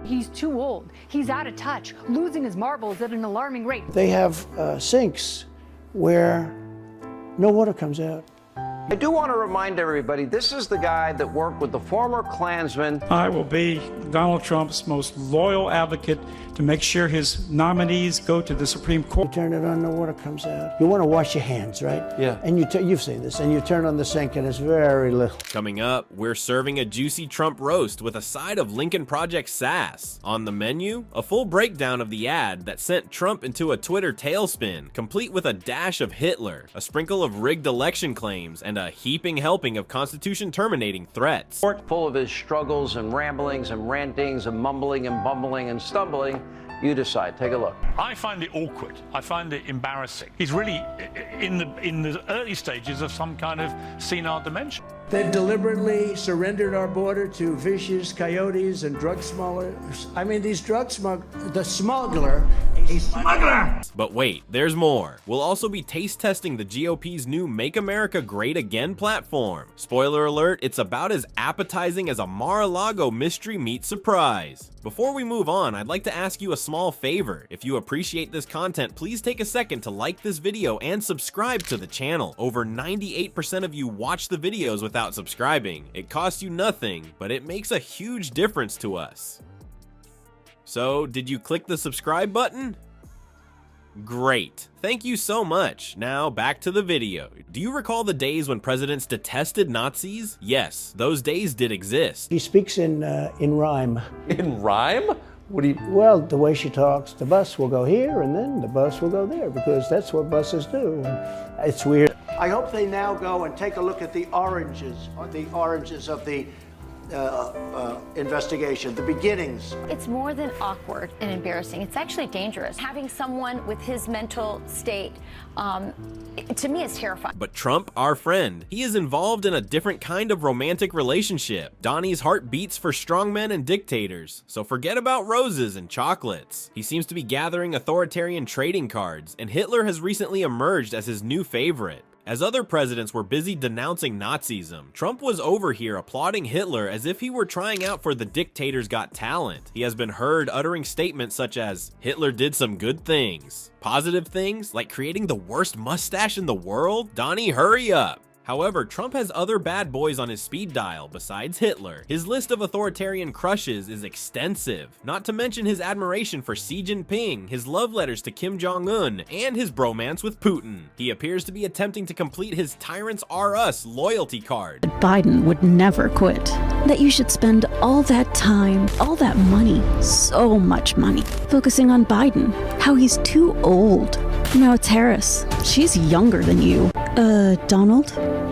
He's too old. He's out of touch, losing his marbles at an alarming rate. They have sinks where no water comes out. I do want to remind everybody, this is the guy that worked with the former Klansman. I will be Donald Trump's most loyal advocate to make sure his nominees go to the Supreme Court. You turn it on, no water comes out. You want to wash your hands, right? Yeah. And you've seen this, and you turn on the sink and it's very little. Coming up, we're serving a juicy Trump roast with a side of Lincoln Project sass. On the menu, a full breakdown of the ad that sent Trump into a Twitter tailspin, complete with a dash of Hitler, a sprinkle of rigged election claims, and a heaping helping of Constitution-terminating threats. Full of his struggles and ramblings and rantings and mumbling and bumbling and stumbling. You decide. Take a look. I find it awkward. I find it embarrassing. He's really in the early stages of some kind of senile dementia. They've deliberately surrendered our border to vicious coyotes and drug smugglers. I mean, these drug smugglers, the smuggler, a smuggler! But wait, there's more. We'll also be taste testing the GOP's new Make America Great Again platform. Spoiler alert, it's about as appetizing as a Mar-a-Lago mystery meat surprise. Before we move on, I'd like to ask you a small favor. If you appreciate this content, please take a second to like this video and subscribe to the channel. Over 98% of you watch the videos without subscribing. It costs you nothing, but it makes a huge difference to us. So, did you click the subscribe button? Great. Thank you so much. Now back to the video. Do you recall the days when presidents detested Nazis? Yes, those days did exist. He speaks in rhyme. In rhyme? What do you... Well, the way she talks, the bus will go here and then the bus will go there because that's what buses do. And it's weird. I hope they now go and take a look at the oranges of the investigation, the beginnings. It's more than awkward and embarrassing. It's actually dangerous. Having someone with his mental state, to me, is terrifying. But Trump, our friend, he is involved in a different kind of romantic relationship. Donnie's heart beats for strongmen and dictators, so forget about roses and chocolates. He seems to be gathering authoritarian trading cards, and Hitler has recently emerged as his new favorite. As other presidents were busy denouncing Nazism, Trump was over here applauding Hitler as if he were trying out for the Dictator's Got Talent. He has been heard uttering statements such as, Hitler did some good things. Positive things, like creating the worst mustache in the world? Donnie, hurry up! However, Trump has other bad boys on his speed dial besides Hitler. His list of authoritarian crushes is extensive, not to mention his admiration for Xi Jinping, his love letters to Kim Jong-un, and his bromance with Putin. He appears to be attempting to complete his Tyrants Are Us loyalty card. Biden would never quit. That you should spend all that time, all that money, so much money, focusing on Biden, how he's too old. Now it's Harris. She's younger than you. Donald?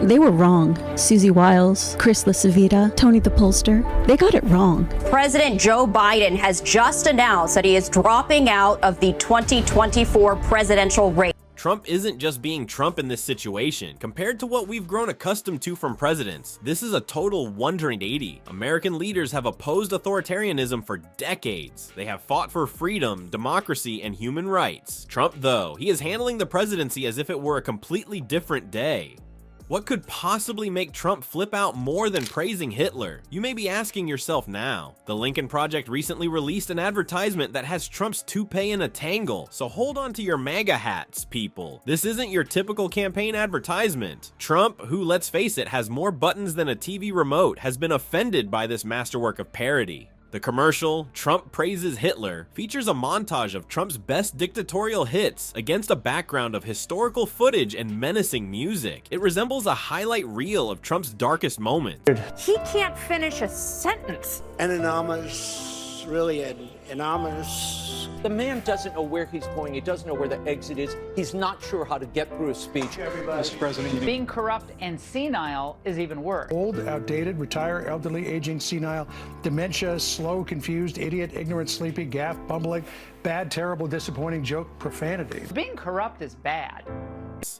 They were wrong. Susie Wiles, Chris LaCivita, Tony the Pollster. They got it wrong. President Joe Biden has just announced that he is dropping out of the 2024 presidential race. Trump isn't just being Trump in this situation. Compared to what we've grown accustomed to from presidents, this is a total 180. American leaders have opposed authoritarianism for decades. They have fought for freedom, democracy, and human rights. Trump, though, he is handling the presidency as if it were a completely different day. What could possibly make Trump flip out more than praising Hitler? You may be asking yourself now. The Lincoln Project recently released an advertisement that has Trump's toupee in a tangle, so hold on to your MAGA hats, people. This isn't your typical campaign advertisement. Trump, who, let's face it, has more buttons than a TV remote, has been offended by this masterwork of parody. The commercial, Trump Praises Hitler, features a montage of Trump's best dictatorial hits against a background of historical footage and menacing music. It resembles a highlight reel of Trump's darkest moments. He can't finish a sentence. Anonymous, really anonymous. The man doesn't know where he's going. He doesn't know where the exit is. He's not sure how to get through a speech. Mr. President, being corrupt and senile is even worse. Old, outdated, retired, elderly, aging, senile, dementia, slow, confused, idiot, ignorant, sleepy, gaff, bumbling, bad, terrible, disappointing, joke, profanity. Being corrupt is bad.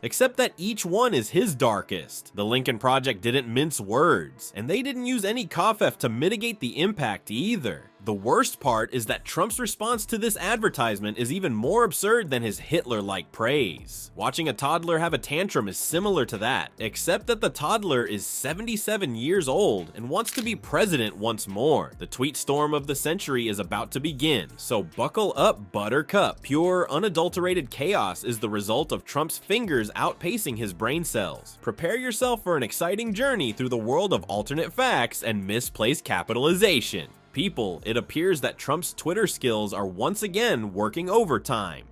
Except that each one is his darkest. The Lincoln Project didn't mince words, and they didn't use any cough to mitigate the impact either. The worst part is that Trump's response to this advertisement is even more absurd than his Hitler-like praise. Watching a toddler have a tantrum is similar to that, except that the toddler is 77 years old and wants to be president once more. The tweet storm of the century is about to begin, so buckle up, Buttercup. Pure, unadulterated chaos is the result of Trump's fingers outpacing his brain cells. Prepare yourself for an exciting journey through the world of alternate facts and misplaced capitalization. People, it appears that Trump's Twitter skills are once again working overtime.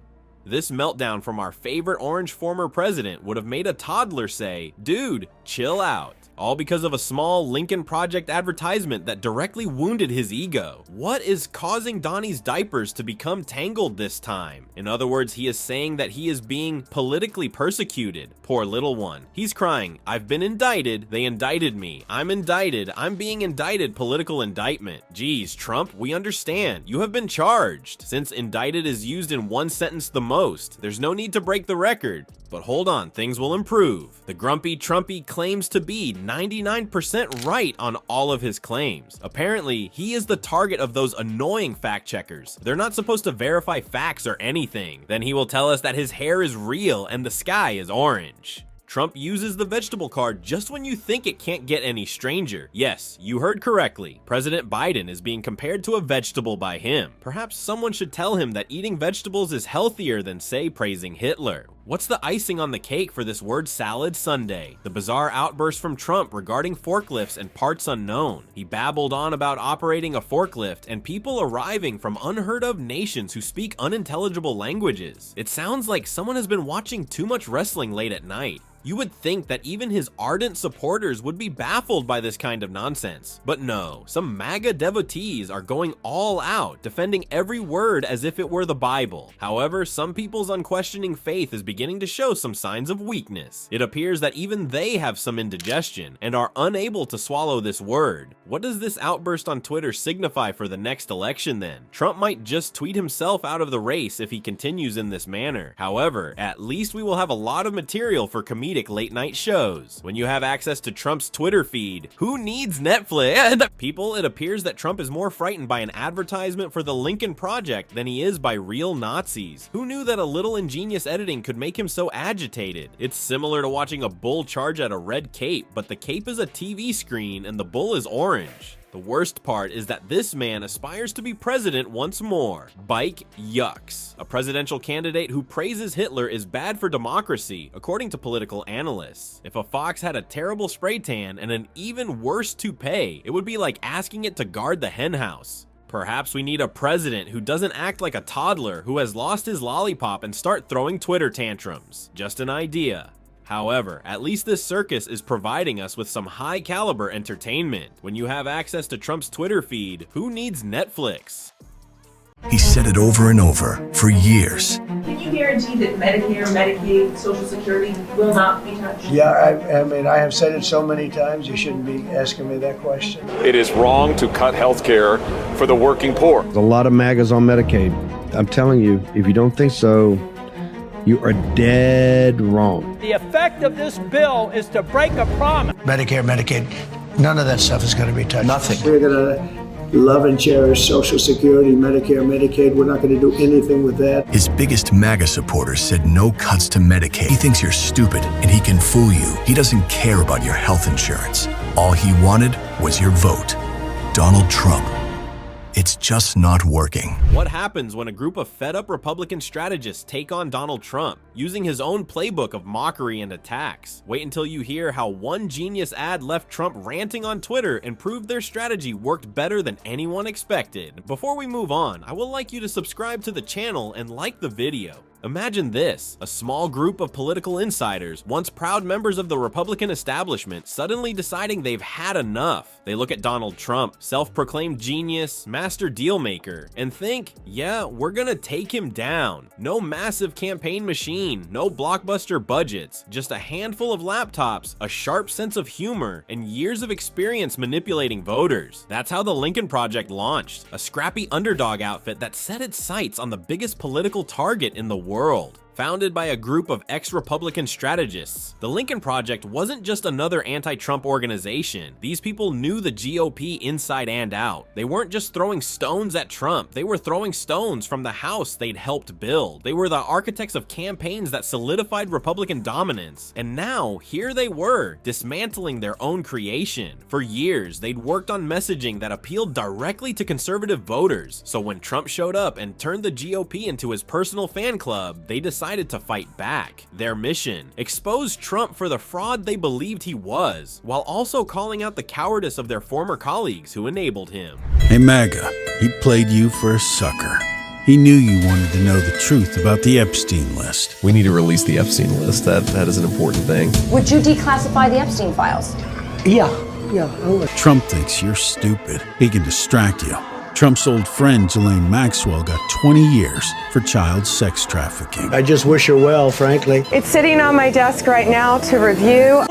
This meltdown from our favorite orange former president would have made a toddler say, "Dude, chill out." All because of a small Lincoln Project advertisement that directly wounded his ego. What is causing Donnie's diapers to become tangled this time? In other words, he is saying that he is being politically persecuted. Poor little one. He's crying, "I've been indicted, they indicted me. I'm indicted, I'm being indicted, political indictment." Geez, Trump, we understand. You have been charged. Since indicted is used in one sentence the most, there's no need to break the record. But hold on, things will improve. The grumpy Trumpy claims to be 99% right on all of his claims. Apparently, he is the target of those annoying fact checkers. They're not supposed to verify facts or anything. Then he will tell us that his hair is real and the sky is orange. Trump uses the vegetable card just when you think it can't get any stranger. Yes, you heard correctly. President Biden is being compared to a vegetable by him. Perhaps someone should tell him that eating vegetables is healthier than, say, praising Hitler. What's the icing on the cake for this word salad Sunday? The bizarre outburst from Trump regarding forklifts and parts unknown. He babbled on about operating a forklift and people arriving from unheard of nations who speak unintelligible languages. It sounds like someone has been watching too much wrestling late at night. You would think that even his ardent supporters would be baffled by this kind of nonsense. But no, some MAGA devotees are going all out, defending every word as if it were the Bible. However, some people's unquestioning faith is beginning to show some signs of weakness. It appears that even they have some indigestion and are unable to swallow this word. What does this outburst on Twitter signify for the next election then? Trump might just tweet himself out of the race if he continues in this manner. However, at least we will have a lot of material for comedic late night shows. When you have access to Trump's Twitter feed, who needs Netflix? People, it appears that Trump is more frightened by an advertisement for the Lincoln Project than he is by real Nazis. Who knew that a little ingenious editing could make him so agitated? It's similar to watching a bull charge at a red cape, but the cape is a TV screen and the bull is orange. The worst part is that this man aspires to be president once more. Bike yucks. A presidential candidate who praises Hitler is bad for democracy, according to political analysts. If a fox had a terrible spray tan and an even worse toupee, it would be like asking it to guard the henhouse. Perhaps we need a president who doesn't act like a toddler who has lost his lollipop and start throwing Twitter tantrums. Just an idea. However, at least this circus is providing us with some high caliber entertainment. When you have access to Trump's Twitter feed, who needs Netflix? He said it over and over for years. Can you guarantee that Medicare, Medicaid, Social Security will not be touched? Yeah, I mean, I have said it so many times, you shouldn't be asking me that question. It is wrong to cut health care for the working poor. There's a lot of MAGAs on Medicaid. I'm telling you, if you don't think so, you are dead wrong. The effect of this bill is to break a promise. Medicare, Medicaid, none of that stuff is going to be touched. Nothing. We're going to love and cherish Social Security, Medicare, Medicaid. We're not going to do anything with that. His biggest MAGA supporters said no cuts to Medicaid. He thinks you're stupid and he can fool you. He doesn't care about your health insurance. All he wanted was your vote. Donald Trump. It's just not working. What happens when a group of fed-up Republican strategists take on Donald Trump, using his own playbook of mockery and attacks? Wait until you hear how one genius ad left Trump ranting on Twitter and proved their strategy worked better than anyone expected. Before we move on, I would like you to subscribe to the channel and like the video. Imagine this, a small group of political insiders, once proud members of the Republican establishment, suddenly deciding they've had enough. They look at Donald Trump, self-proclaimed genius, master dealmaker, and think, yeah, we're gonna take him down. No massive campaign machine, no blockbuster budgets, just a handful of laptops, a sharp sense of humor, and years of experience manipulating voters. That's how the Lincoln Project launched, a scrappy underdog outfit that set its sights on the biggest political target in the world. founded by a group of ex-Republican strategists. The Lincoln Project wasn't just another anti-Trump organization. These people knew the GOP inside and out. They weren't just throwing stones at Trump, they were throwing stones from the house they'd helped build. They were the architects of campaigns that solidified Republican dominance. And now, here they were, dismantling their own creation. For years, they'd worked on messaging that appealed directly to conservative voters. So when Trump showed up and turned the GOP into his personal fan club, they decided to fight back. Their mission: expose Trump for the fraud they believed he was, while also calling out the cowardice of their former colleagues who enabled him. Hey MAGA, he played you for a sucker. He knew you wanted to know the truth about the Epstein list. We need to release the Epstein list. That is an important thing. Would you declassify the Epstein files? Yeah. Trump thinks you're stupid. He can distract you. Trump's old friend Ghislaine Maxwell got 20 years for child sex trafficking. I just wish her well, frankly. It's sitting on my desk right now to review.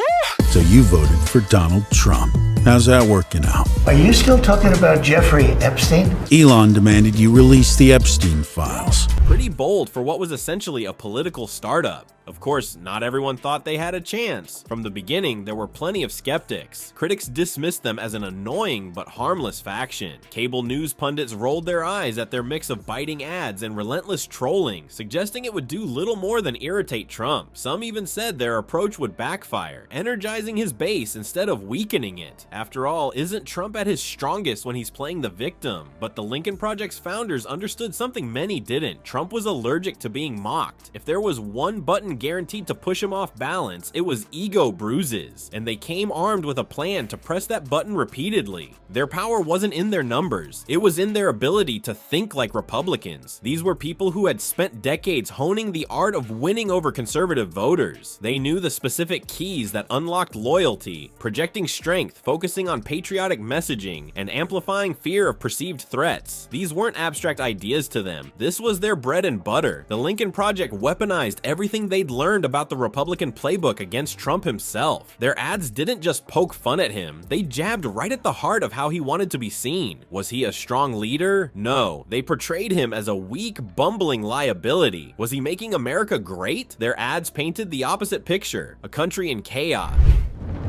So you voted for Donald Trump. How's that working out? Are you still talking about Jeffrey Epstein? Elon demanded you release the Epstein files. Pretty bold for what was essentially a political startup. Of course, not everyone thought they had a chance. From the beginning, there were plenty of skeptics. Critics dismissed them as an annoying but harmless faction. Cable news pundits rolled their eyes at their mix of biting ads and relentless trolling, suggesting it would do little more than irritate Trump. Some even said their approach would backfire, energizing his base instead of weakening it. After all, isn't Trump at his strongest when he's playing the victim? But the Lincoln Project's founders understood something many didn't. Trump was allergic to being mocked. If there was one button guaranteed to push him off balance, it was ego bruises, and they came armed with a plan to press that button repeatedly. Their power wasn't in their numbers, it was in their ability to think like Republicans. These were people who had spent decades honing the art of winning over conservative voters. They knew the specific keys that unlocked loyalty, projecting strength, focusing on patriotic messaging, and amplifying fear of perceived threats. These weren't abstract ideas to them, this was their bread and butter. The Lincoln Project weaponized everything they'd learned about the Republican playbook against Trump himself. Their ads didn't just poke fun at him, they jabbed right at the heart of how he wanted to be seen. Was he a strong leader? No. They portrayed him as a weak, bumbling liability. Was he making America great? Their ads painted the opposite picture, a country in chaos.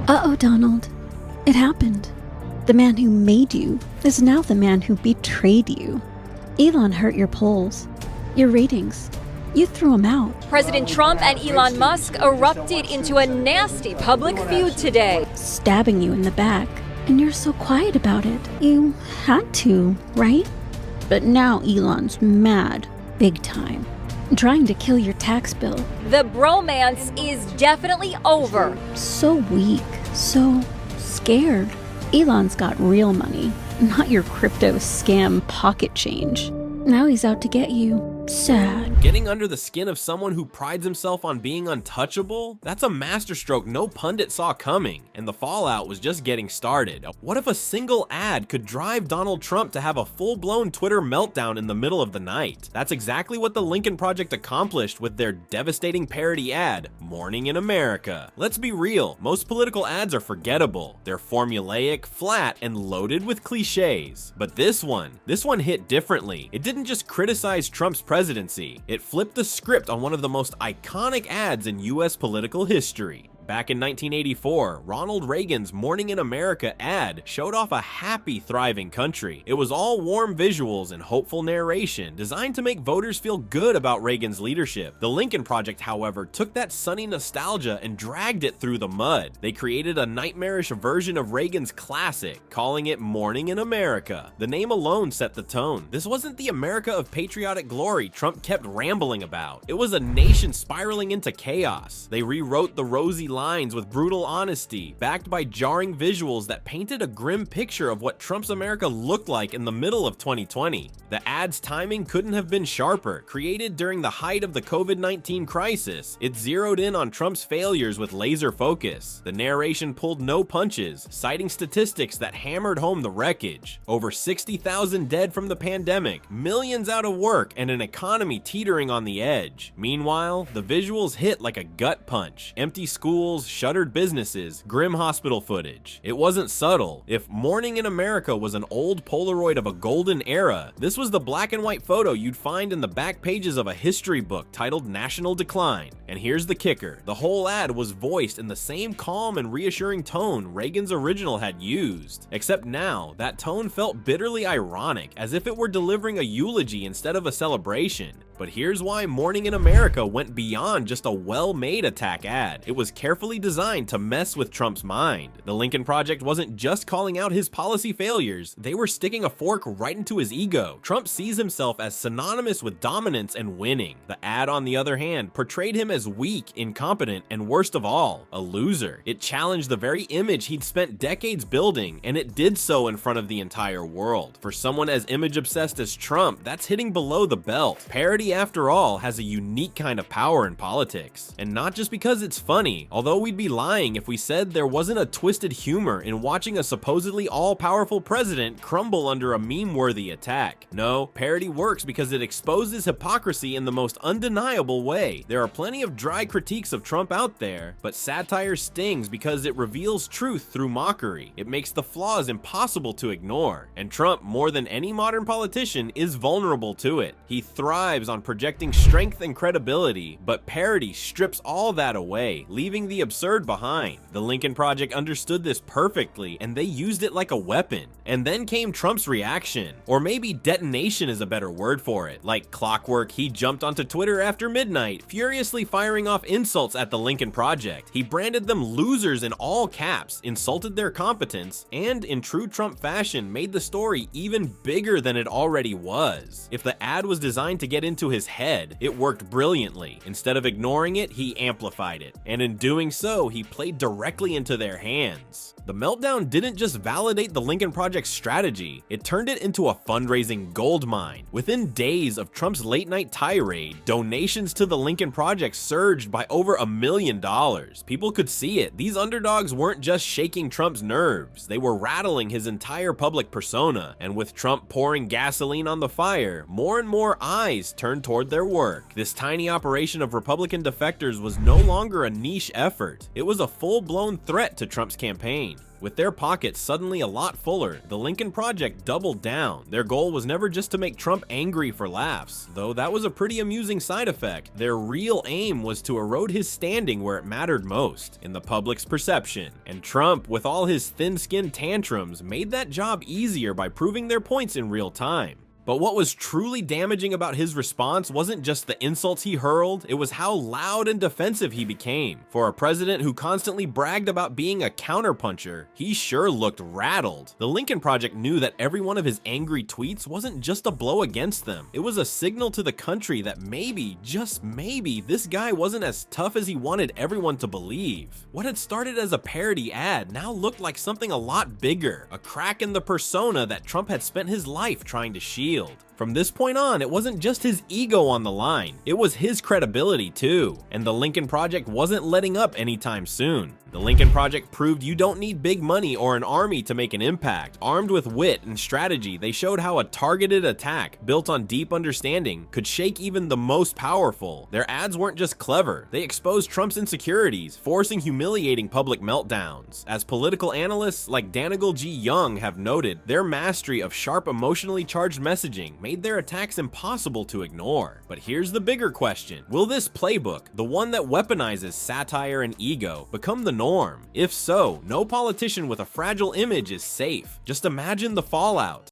Uh-oh, Donald. It happened. The man who made you is now the man who betrayed you. Elon hurt your polls, your ratings. You threw him out. President Trump and Elon Musk erupted into a nasty public feud today, stabbing you in the back. And you're so quiet about it. You had to, right? But now Elon's mad, big time, trying to kill your tax bill. The bromance is definitely over. So weak, so scared. Elon's got real money, not your crypto scam pocket change. Now he's out to get you. Sad. Getting under the skin of someone who prides himself on being untouchable? That's a masterstroke no pundit saw coming, and the fallout was just getting started. What if a single ad could drive Donald Trump to have a full-blown Twitter meltdown in the middle of the night? That's exactly what the Lincoln Project accomplished with their devastating parody ad, Morning in America. Let's be real, most political ads are forgettable. They're formulaic, flat, and loaded with cliches. But this one hit differently. It didn't just criticize Trump's presidency, it flipped the script on one of the most iconic ads in US political history. Back in 1984, Ronald Reagan's Morning in America ad showed off a happy, thriving country. It was all warm visuals and hopeful narration designed to make voters feel good about Reagan's leadership. The Lincoln Project, however, took that sunny nostalgia and dragged it through the mud. They created a nightmarish version of Reagan's classic, calling it Morning in America. The name alone set the tone. This wasn't the America of patriotic glory Trump kept rambling about. It was a nation spiraling into chaos. They rewrote the rosy lines with brutal honesty, backed by jarring visuals that painted a grim picture of what Trump's America looked like in the middle of 2020. The ad's timing couldn't have been sharper. Created during the height of the COVID-19 crisis, it zeroed in on Trump's failures with laser focus. The narration pulled no punches, citing statistics that hammered home the wreckage. Over 60,000 dead from the pandemic, millions out of work, and an economy teetering on the edge. Meanwhile, the visuals hit like a gut punch. Empty schools, schools, shuttered businesses, grim hospital footage. It wasn't subtle. If Morning in America was an old Polaroid of a golden era, this was the black and white photo you'd find in the back pages of a history book titled National Decline. And here's the kicker. The whole ad was voiced in the same calm and reassuring tone Reagan's original had used. Except now, that tone felt bitterly ironic, as if it were delivering a eulogy instead of a celebration. But here's why Morning in America went beyond just a well-made attack ad. It was carefully designed to mess with Trump's mind. The Lincoln Project wasn't just calling out his policy failures, they were sticking a fork right into his ego. Trump sees himself as synonymous with dominance and winning. The ad, on the other hand, portrayed him as weak, incompetent, and worst of all, a loser. It challenged the very image he'd spent decades building, and it did so in front of the entire world. For someone as image-obsessed as Trump, that's hitting below the belt. Parody, after all, has a unique kind of power in politics. And not just because it's funny, although we'd be lying if we said there wasn't a twisted humor in watching a supposedly all-powerful president crumble under a meme-worthy attack. No, parody works because it exposes hypocrisy in the most undeniable way. There are plenty of dry critiques of Trump out there, but satire stings because it reveals truth through mockery. It makes the flaws impossible to ignore. And Trump, more than any modern politician, is vulnerable to it. He thrives on projecting strength and credibility, but parody strips all that away, leaving the absurd behind. The Lincoln Project understood this perfectly, and they used it like a weapon. And then came Trump's reaction, or maybe detonation is a better word for it. Like clockwork, he jumped onto Twitter after midnight, furiously firing off insults at the Lincoln Project. He branded them losers in all caps, insulted their competence, and in true Trump fashion, made the story even bigger than it already was. If the ad was designed to get into his head, it worked brilliantly. Instead of ignoring it, he amplified it. And in doing so, he played directly into their hands. The meltdown didn't just validate the Lincoln Project's strategy, it turned it into a fundraising goldmine. Within days of Trump's late-night tirade, donations to the Lincoln Project surged by over $1 million. People could see it. These underdogs weren't just shaking Trump's nerves, they were rattling his entire public persona. And with Trump pouring gasoline on the fire, more and more eyes turned toward their work. This tiny operation of Republican defectors was no longer a niche effort. It was a full-blown threat to Trump's campaign. With their pockets suddenly a lot fuller, the Lincoln Project doubled down. Their goal was never just to make Trump angry for laughs, though that was a pretty amusing side effect. Their real aim was to erode his standing where it mattered most, in the public's perception. And Trump, with all his thin-skinned tantrums, made that job easier by proving their points in real time. But what was truly damaging about his response wasn't just the insults he hurled, it was how loud and defensive he became. For a president who constantly bragged about being a counterpuncher, he sure looked rattled. The Lincoln Project knew that every one of his angry tweets wasn't just a blow against them. It was a signal to the country that maybe, just maybe, this guy wasn't as tough as he wanted everyone to believe. What had started as a parody ad now looked like something a lot bigger, a crack in the persona that Trump had spent his life trying to shield. From this point on, it wasn't just his ego on the line, it was his credibility too. And the Lincoln Project wasn't letting up anytime soon. The Lincoln Project proved you don't need big money or an army to make an impact. Armed with wit and strategy, they showed how a targeted attack, built on deep understanding, could shake even the most powerful. Their ads weren't just clever, they exposed Trump's insecurities, forcing humiliating public meltdowns. As political analysts like Danigal G. Young have noted, their mastery of sharp, emotionally charged messaging made their attacks impossible to ignore. But here's the bigger question. Will this playbook, the one that weaponizes satire and ego, become the norm? If so, no politician with a fragile image is safe. Just imagine the fallout.